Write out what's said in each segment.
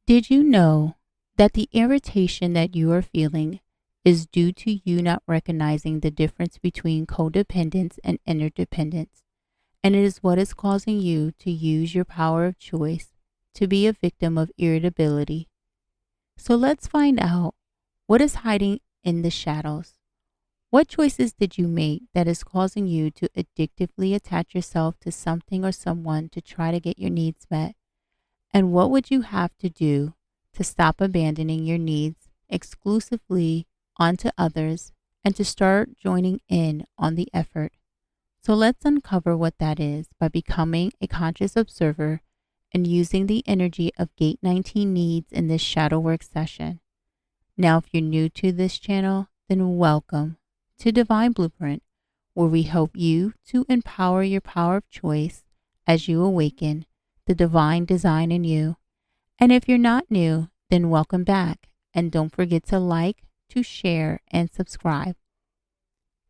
Did you know that the irritation that you are feeling is due to you not recognizing the difference between codependence and interdependence? And it is what is causing you to use your power of choice to be a victim of irritability. So let's find out what is hiding in the shadows. What choices did you make that is causing you to addictively attach yourself to something or someone to try to get your needs met? And what would you have to do to stop abandoning your needs exclusively onto others and to start joining in on the effort? So let's uncover what that is by becoming a conscious observer and using the energy of Gate 19 needs in this shadow work session. Now, if you're new to this channel, then welcome to Divine Blueprint, where we help you to empower your power of choice as you awaken the divine design in you. And if you're not new, then welcome back. And don't forget to like, to share, and subscribe.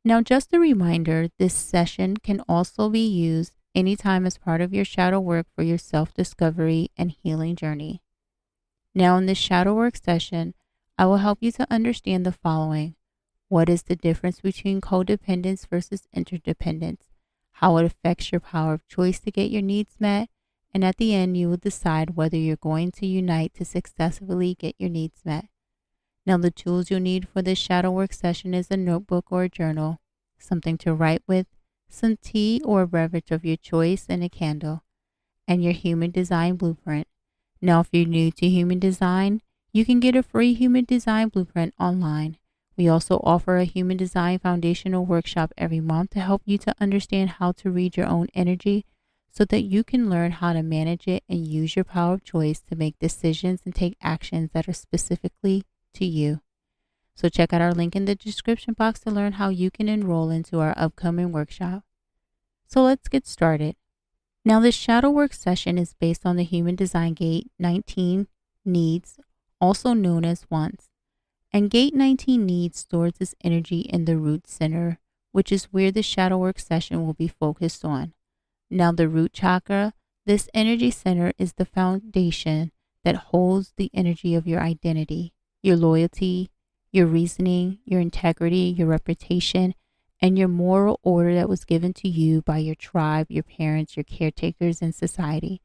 Now, just a reminder, this session can also be used anytime as part of your shadow work for your self-discovery and healing journey. Now, in this shadow work session, I will help you to understand the following. What is the difference between codependence versus interdependence? How it affects your power of choice to get your needs met? And at the end, you will decide whether you're going to unite to successfully get your needs met. Now, the tools you'll need for this shadow work session is a notebook or a journal, something to write with, some tea or a beverage of your choice, and a candle, and your human design blueprint. Now, if you're new to human design, you can get a free human design blueprint online. We also offer a human design foundational workshop every month to help you to understand how to read your own energy so that you can learn how to manage it and use your power of choice to make decisions and take actions that are specifically to you. So check out our link in the description box to learn how you can enroll into our upcoming workshop. So let's get started. Now, this shadow work session is based on the Human Design Gate 19 needs, also known as wants. And Gate 19 needs stores this energy in the root center, which is where the shadow work session will be focused on. Now, the root chakra, this energy center is the foundation that holds the energy of your identity, your loyalty, your reasoning, your integrity, your reputation, and your moral order that was given to you by your tribe, your parents, your caretakers, and society.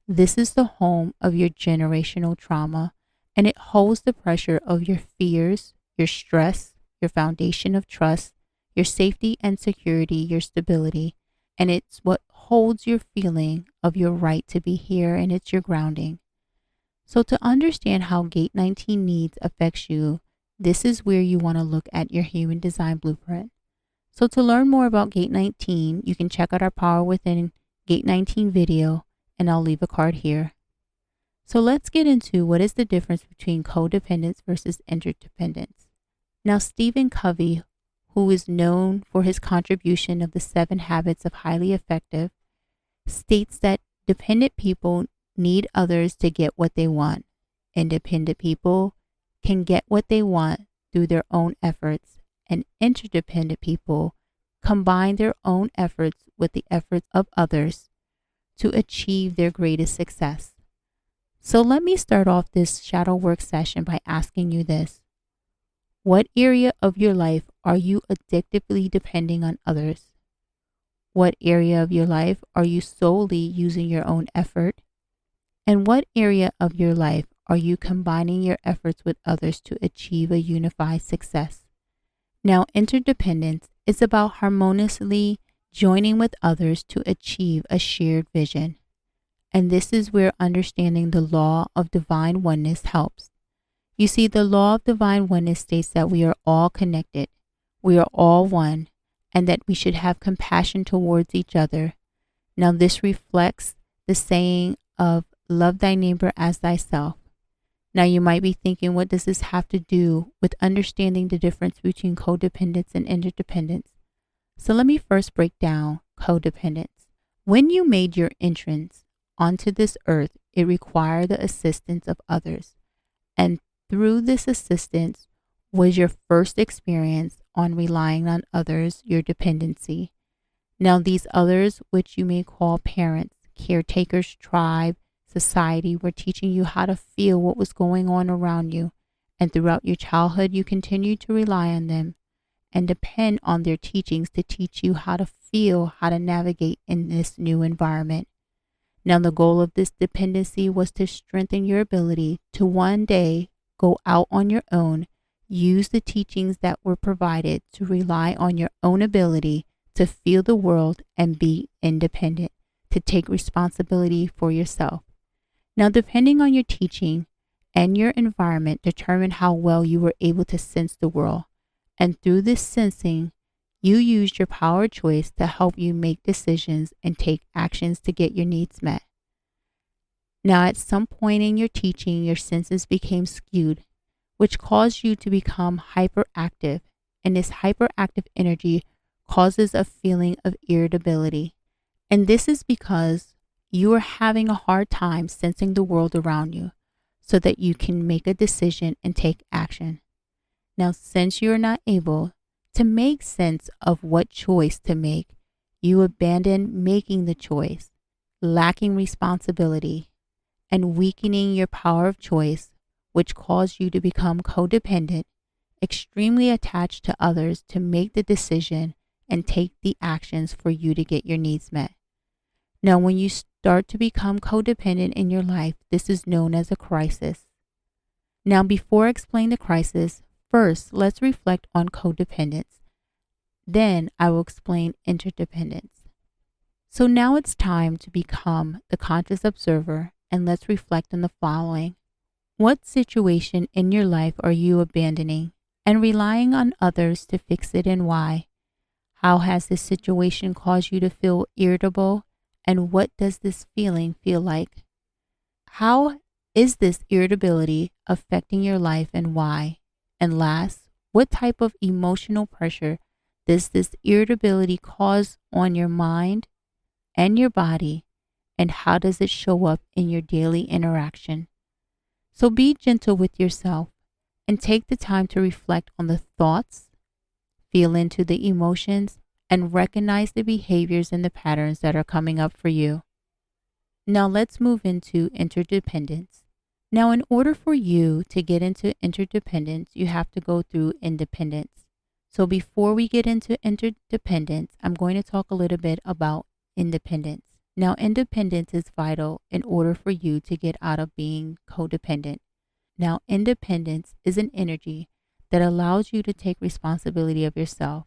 This is the home of your generational trauma, and it holds the pressure of your fears, your stress, your foundation of trust, your safety and security, your stability, and it's what holds your feeling of your right to be here, and it's your grounding. So to understand how Gate 19 needs affects you, this is where you want to look at your human design blueprint. So to learn more about Gate 19, you can check out our Power Within Gate 19 video, and I'll leave a card here. So let's get into what is the difference between codependence versus interdependence. Now, Stephen Covey, who is known for his contribution of the 7 habits of highly effective, states that dependent people need others to get what they want. Independent people can get what they want through their own efforts, and interdependent people combine their own efforts with the efforts of others to achieve their greatest success. So let me start off this shadow work session by asking you this. What area of your life are you addictively depending on others? What area of your life are you solely using your own effort? And what area of your life are you combining your efforts with others to achieve a unified success? Now, interdependence is about harmoniously joining with others to achieve a shared vision. And this is where understanding the law of divine oneness helps. You see, the law of divine oneness states that we are all connected, we are all one, and that we should have compassion towards each other. Now, this reflects the saying of love thy neighbor as thyself. Now, you might be thinking, what does this have to do with understanding the difference between codependence and interdependence? So let me first break down codependence. When you made your entrance onto this earth, it required the assistance of others. And through this assistance was your first experience on relying on others, your dependency. Now, these others, which you may call parents, caretakers, tribe, society were teaching you how to feel what was going on around you, and throughout your childhood, you continued to rely on them and depend on their teachings to teach you how to feel, how to navigate in this new environment. Now, the goal of this dependency was to strengthen your ability to one day go out on your own, use the teachings that were provided to rely on your own ability to feel the world and be independent, to take responsibility for yourself. Now, depending on your teaching and your environment determined how well you were able to sense the world. And through this sensing, you used your power of choice to help you make decisions and take actions to get your needs met. Now, at some point in your teaching, your senses became skewed, which caused you to become hyperactive. And this hyperactive energy causes a feeling of irritability. And this is because you are having a hard time sensing the world around you so that you can make a decision and take action. Now, since you are not able to make sense of what choice to make, you abandon making the choice, lacking responsibility, and weakening your power of choice, which caused you to become codependent, extremely attached to others to make the decision and take the actions for you to get your needs met. Now, when you start to become codependent in your life, this is known as a crisis. Now, before I explain the crisis, first, let's reflect on codependence. Then I will explain interdependence. So now it's time to become the conscious observer, and let's reflect on the following. What situation in your life are you abandoning and relying on others to fix it, and why? How has this situation caused you to feel irritable, and what does this feeling feel like? How is this irritability affecting your life, and why? And last, what type of emotional pressure does this irritability cause on your mind and your body, and how does it show up in your daily interaction? So be gentle with yourself and take the time to reflect on the thoughts, feel into the emotions, and recognize the behaviors and the patterns that are coming up for you. Now let's move into interdependence. Now, in order for you to get into interdependence, you have to go through independence. So before we get into interdependence, I'm going to talk a little bit about independence. Now, independence is vital in order for you to get out of being codependent. Now, independence is an energy that allows you to take responsibility of yourself.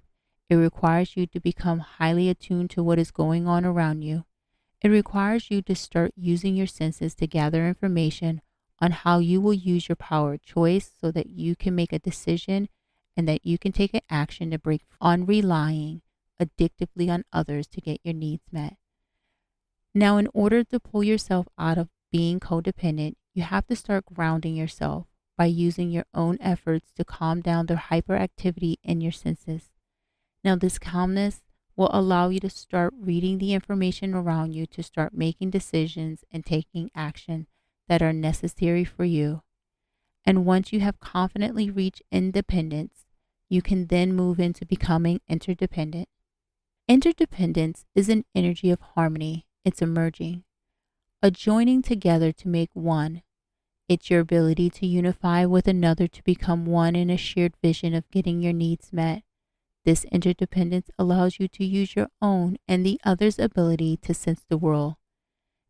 It requires you to become highly attuned to what is going on around you. It requires you to start using your senses to gather information on how you will use your power of choice so that you can make a decision and that you can take an action to break on relying addictively on others to get your needs met. Now, in order to pull yourself out of being codependent, you have to start grounding yourself by using your own efforts to calm down the hyperactivity in your senses. Now, this calmness will allow you to start reading the information around you to start making decisions and taking action that are necessary for you. And once you have confidently reached independence, you can then move into becoming interdependent. Interdependence is an energy of harmony. It's emerging, a joining together to make one. It's your ability to unify with another to become one in a shared vision of getting your needs met. This interdependence allows you to use your own and the other's ability to sense the world.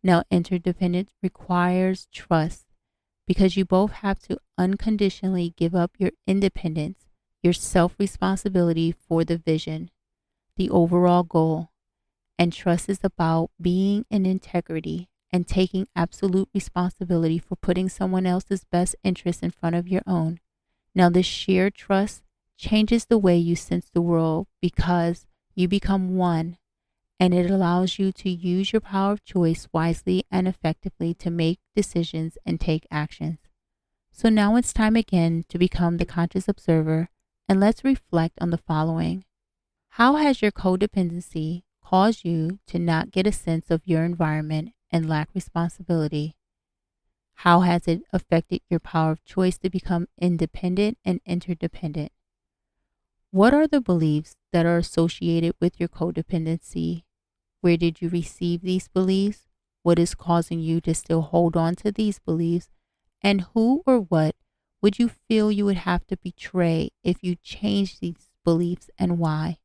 Now, interdependence requires trust because you both have to unconditionally give up your independence, your self-responsibility for the vision, the overall goal. And trust is about being in integrity and taking absolute responsibility for putting someone else's best interest in front of your own. Now, this shared trust changes the way you sense the world because you become one, and it allows you to use your power of choice wisely and effectively to make decisions and take actions. So now it's time again to become the conscious observer, and let's reflect on the following. How has your codependency caused you to not get a sense of your environment and lack responsibility? How has it affected your power of choice to become independent and interdependent? What are the beliefs that are associated with your codependency? Where did you receive these beliefs? what is causing you to still hold on to these beliefs, and who or what would you feel you would have to betray if you changed these beliefs, and why?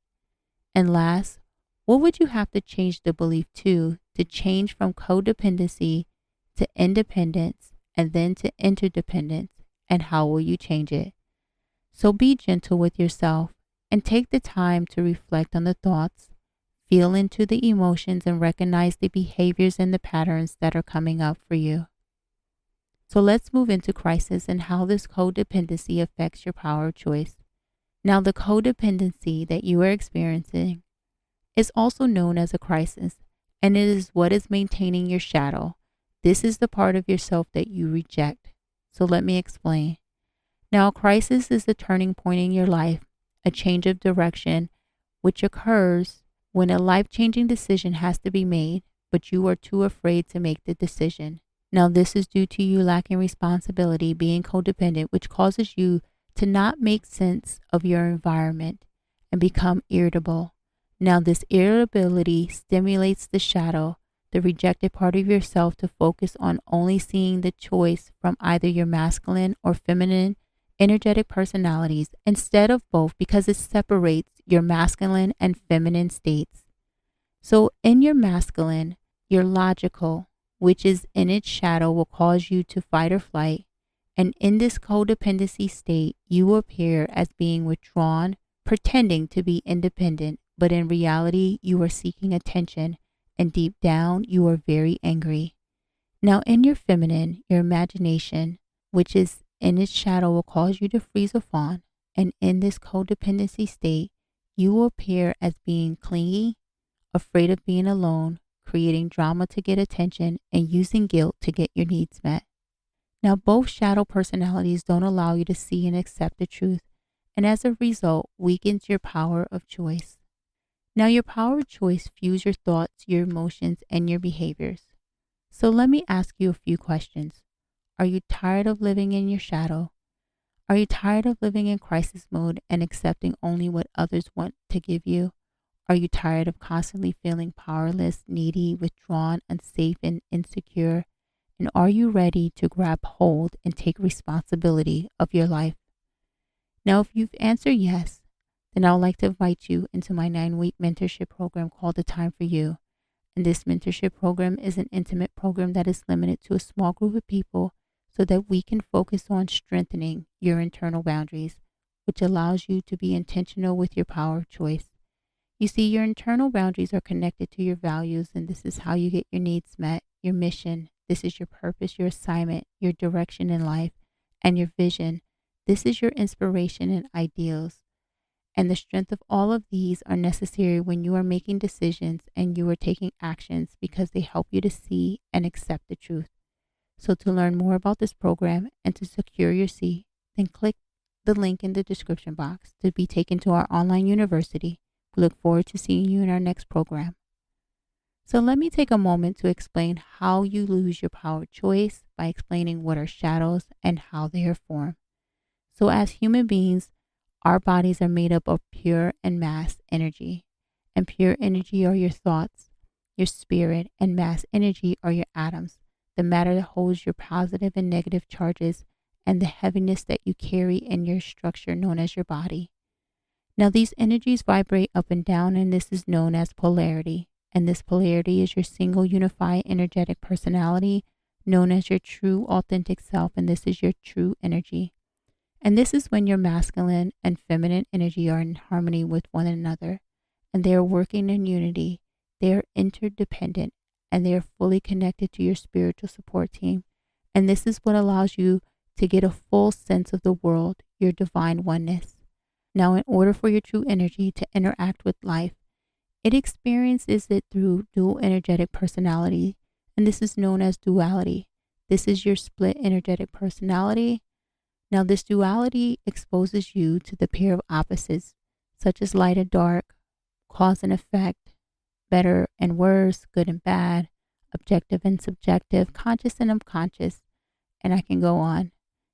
And last, what would you have to change the belief to change from codependency to independence and then to interdependence, and how will you change it? So be gentle with yourself and take the time to reflect on the thoughts, feel into the emotions, and recognize the behaviors and the patterns that are coming up for you. So let's move into crisis and how this codependency affects your power of choice. Now, the codependency that you are experiencing is also known as a crisis, and it is what is maintaining your shadow. This is the part of yourself that you reject. So let me explain. Now, a crisis is a turning point in your life, a change of direction, which occurs when a life-changing decision has to be made, but you are too afraid to make the decision. Now, this is due to you lacking responsibility, being codependent, which causes you to not make sense of your environment and become irritable. Now, this irritability stimulates the shadow, the rejected part of yourself, to focus on only seeing the choice from either your masculine or feminine energetic personalities instead of both, because it separates your masculine and feminine states. So in your masculine, your logical, which is in its shadow, will cause you to fight or flight. And in this codependency state, you appear as being withdrawn, pretending to be independent, but in reality, you are seeking attention, and deep down, you are very angry. Now, in your feminine, your imagination, which is in its shadow, will cause you to freeze or fawn. And in this codependency state, you will appear as being clingy, afraid of being alone, creating drama to get attention, and using guilt to get your needs met. Now, both shadow personalities don't allow you to see and accept the truth, and as a result, weakens your power of choice. Now, your power of choice fuels your thoughts, your emotions, and your behaviors. So let me ask you a few questions. Are you tired of living in your shadow? Are you tired of living in crisis mode and accepting only what others want to give you? Are you tired of constantly feeling powerless, needy, withdrawn, unsafe, and insecure? And are you ready to grab hold and take responsibility of your life? Now, if you've answered yes, then I would like to invite you into my 9-week mentorship program called The Time for You. And this mentorship program is an intimate program that is limited to a small group of people so that we can focus on strengthening your internal boundaries, which allows you to be intentional with your power of choice. You see, your internal boundaries are connected to your values, and this is how you get your needs met, your mission. This is your purpose, your assignment, your direction in life, and your vision. This is your inspiration and ideals. And the strength of all of these are necessary when you are making decisions and you are taking actions, because they help you to see and accept the truth. So to learn more about this program and to secure your seat, then click the link in the description box to be taken to our online university. We look forward to seeing you in our next program. So let me take a moment to explain how you lose your power of choice by explaining what are shadows and how they are formed. So as human beings, our bodies are made up of pure and mass energy. And pure energy are your thoughts, your spirit, and mass energy are your atoms, the matter that holds your positive and negative charges, and the heaviness that you carry in your structure known as your body. Now, these energies vibrate up and down, and this is known as polarity. And this polarity is your single unified energetic personality, known as your true authentic self, and this is your true energy. And this is when your masculine and feminine energy are in harmony with one another, and they are working in unity. They are interdependent, and they are fully connected to your spiritual support team. And this is what allows you to get a full sense of the world, your divine oneness. Now, in order for your true energy to interact with life, it experiences it through dual energetic personality, and this is known as duality. This is your split energetic personality. Now, this duality exposes you to the pair of opposites, such as light and dark, cause and effect, better and worse, good and bad, objective and subjective, conscious and unconscious, and I can go on.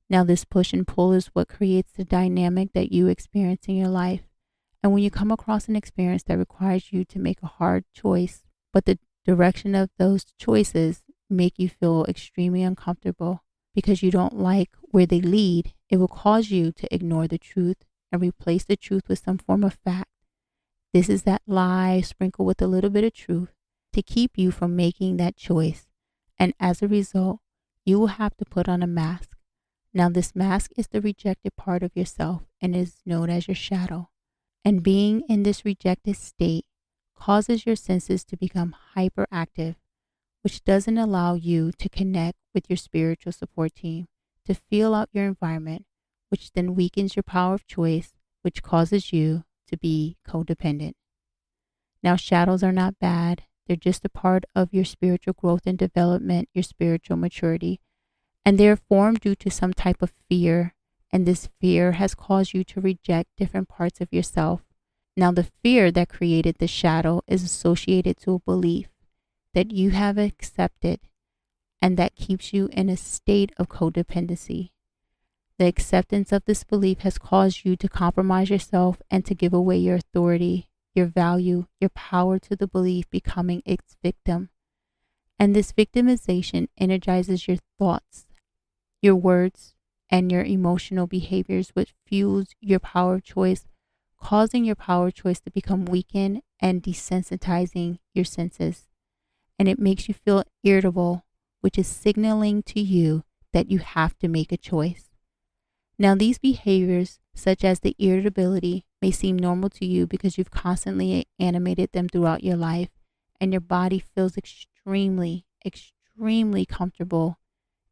Now, this push and pull is what creates the dynamic that you experience in your life. And when you come across an experience that requires you to make a hard choice, but the direction of those choices make you feel extremely uncomfortable because you don't like where they lead, it will cause you to ignore the truth and replace the truth with some form of fact. This is that lie sprinkled with a little bit of truth to keep you from making that choice. And as a result, you will have to put on a mask. Now, this mask is the rejected part of yourself and is known as your shadow. And being in this rejected state causes your senses to become hyperactive, which doesn't allow you to connect with your spiritual support team, to feel out your environment, which then weakens your power of choice, which causes you to be codependent. Now, shadows are not bad. They're just a part of your spiritual growth and development, your spiritual maturity. And they're formed due to some type of fear. And this fear has caused you to reject different parts of yourself. Now, the fear that created the shadow is associated to a belief that you have accepted and that keeps you in a state of codependency. The acceptance of this belief has caused you to compromise yourself and to give away your authority, your value, your power to the belief, becoming its victim. And this victimization energizes your thoughts, your words, and your emotional behaviors, which fuels your power of choice, causing your power of choice to become weakened and desensitizing your senses. And it makes you feel irritable, which is signaling to you that you have to make a choice. Now, these behaviors, such as the irritability, may seem normal to you because you've constantly animated them throughout your life, and your body feels extremely comfortable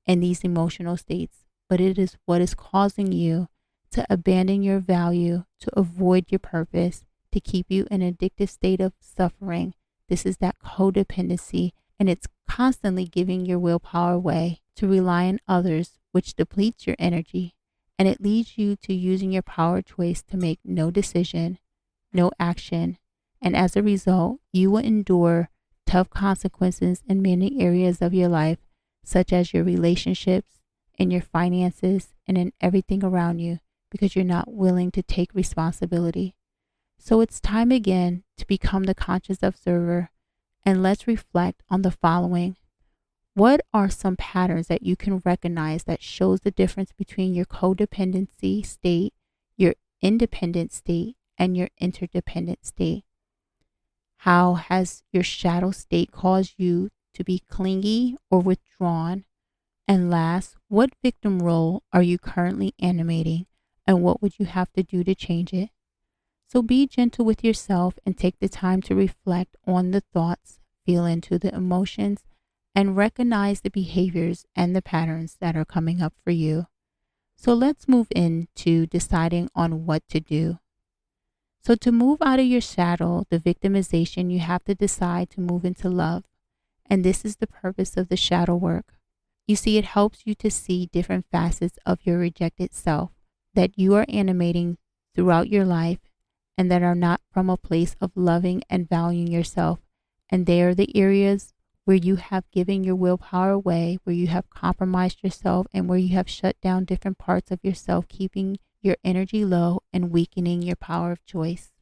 in these emotional states. But it is what is causing you to abandon your value, to avoid your purpose, to keep you in an addictive state of suffering. This is that codependency, and it's constantly giving your willpower away to rely on others, which depletes your energy. And it leads you to using your power of choice to make no decision, no action. And as a result, you will endure tough consequences in many areas of your life, such as your relationships, in your finances, and in everything around you, because you're not willing to take responsibility. So it's time again to become the conscious observer, and let's reflect on the following. What are some patterns that you can recognize that shows the difference between your codependency state, your independent state, and your interdependent state? How has your shadow state caused you to be clingy or withdrawn? And last, what victim role are you currently animating, and what would you have to do to change it? So be gentle with yourself and take the time to reflect on the thoughts, feel into the emotions, and recognize the behaviors and the patterns that are coming up for you. So let's move into deciding on what to do. So to move out of your shadow, the victimization, you have to decide to move into love. And this is the purpose of the shadow work. You see, it helps you to see different facets of your rejected self that you are animating throughout your life and that are not from a place of loving and valuing yourself. And they are the areas where you have given your willpower away, where you have compromised yourself, and where you have shut down different parts of yourself, keeping your energy low and weakening your power of choice.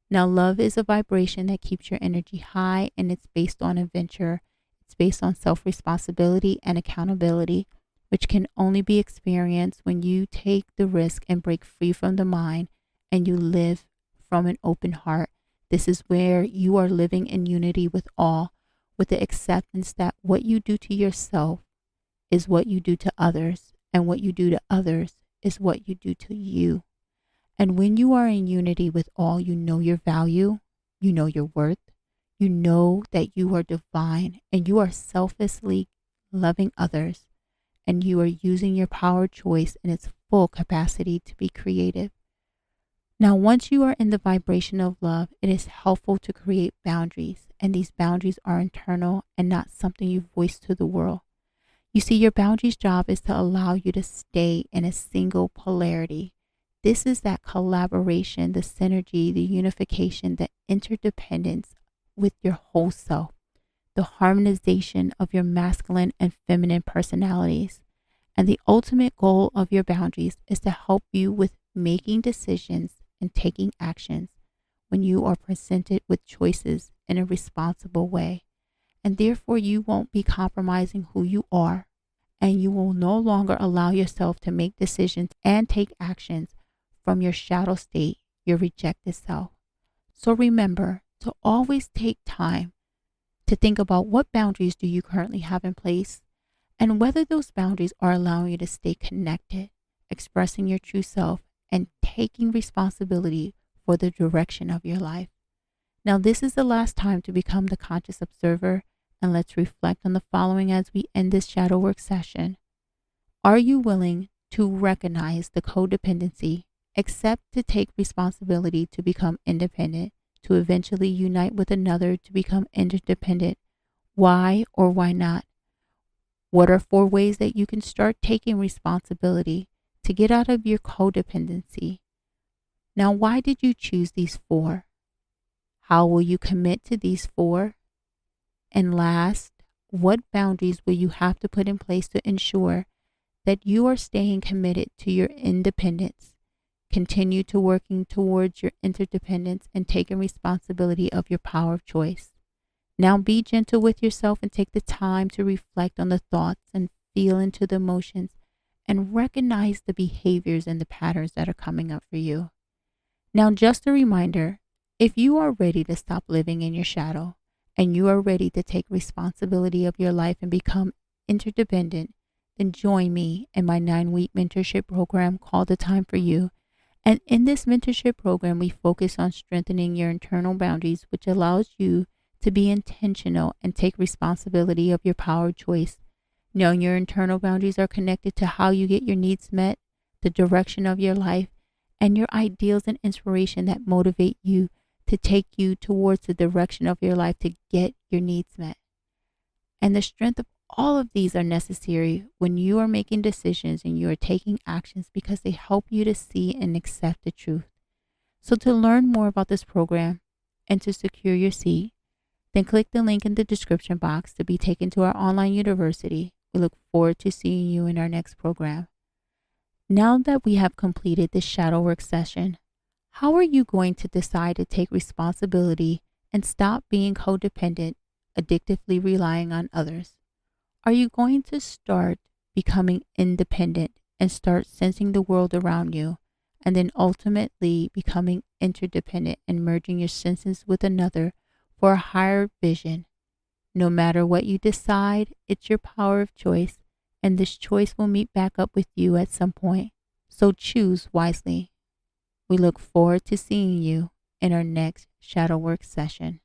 Now, love is a vibration that keeps your energy high, and it's based on adventure. It's based on self-responsibility and accountability, which can only be experienced when you take the risk and break free from the mind and you live from an open heart. This is where you are living in unity with all, with the acceptance that what you do to yourself is what you do to others, and what you do to others is what you do to you. And when you are in unity with all, you know your value, you know your worth, you know that you are divine, and you are selflessly loving others, and you are using your power of choice in its full capacity to be creative. Now, once you are in the vibration of love, it is helpful to create boundaries, and these boundaries are internal and not something you voice to the world. You see, your boundaries' job is to allow you to stay in a single polarity. This is that collaboration, the synergy, the unification, the interdependence with your whole self, the harmonization of your masculine and feminine personalities. And the ultimate goal of your boundaries is to help you with making decisions and taking actions when you are presented with choices in a responsible way. and therefore you won't be compromising who you are, and you will no longer allow yourself to make decisions and take actions from your shadow state, your rejected self. So remember to always take time to think about what boundaries do you currently have in place and whether those boundaries are allowing you to stay connected, expressing your true self, and taking responsibility for the direction of your life. Now, this is the last time to become the conscious observer, and let's reflect on the following as we end this shadow work session. Are you willing to recognize the codependency, accept to take responsibility to become independent, to eventually unite with another to become interdependent? Why or why not? What are 4 ways that you can start taking responsibility to get out of your codependency? Now, why did you choose these 4? How will you commit to these 4? And last, what boundaries will you have to put in place to ensure that you are staying committed to your independence, continue to working towards your interdependence, and taking responsibility of your power of choice? Now be gentle with yourself and take the time to reflect on the thoughts and feel into the emotions and recognize the behaviors and the patterns that are coming up for you. Now, just a reminder, if you are ready to stop living in your shadow and you are ready to take responsibility of your life and become interdependent, then join me in my 9-week mentorship program called The Time for You. And in this mentorship program, we focus on strengthening your internal boundaries, which allows you to be intentional and take responsibility of your power of choice. Knowing your internal boundaries are connected to how you get your needs met, the direction of your life, and your ideals and inspiration that motivate you to take you towards the direction of your life to get your needs met. And the strength of all of these are necessary when you are making decisions and you are taking actions because they help you to see and accept the truth. So to learn more about this program and to secure your seat, then click the link in the description box to be taken to our online university. We look forward to seeing you in our next program. Now that we have completed this shadow work session, how are you going to decide to take responsibility and stop being codependent, addictively relying on others? Are you going to start becoming independent and start sensing the world around you, and then ultimately becoming interdependent and merging your senses with another for a higher vision? No matter what you decide, it's your power of choice, and this choice will meet back up with you at some point. So choose wisely. We look forward to seeing you in our next shadow work session.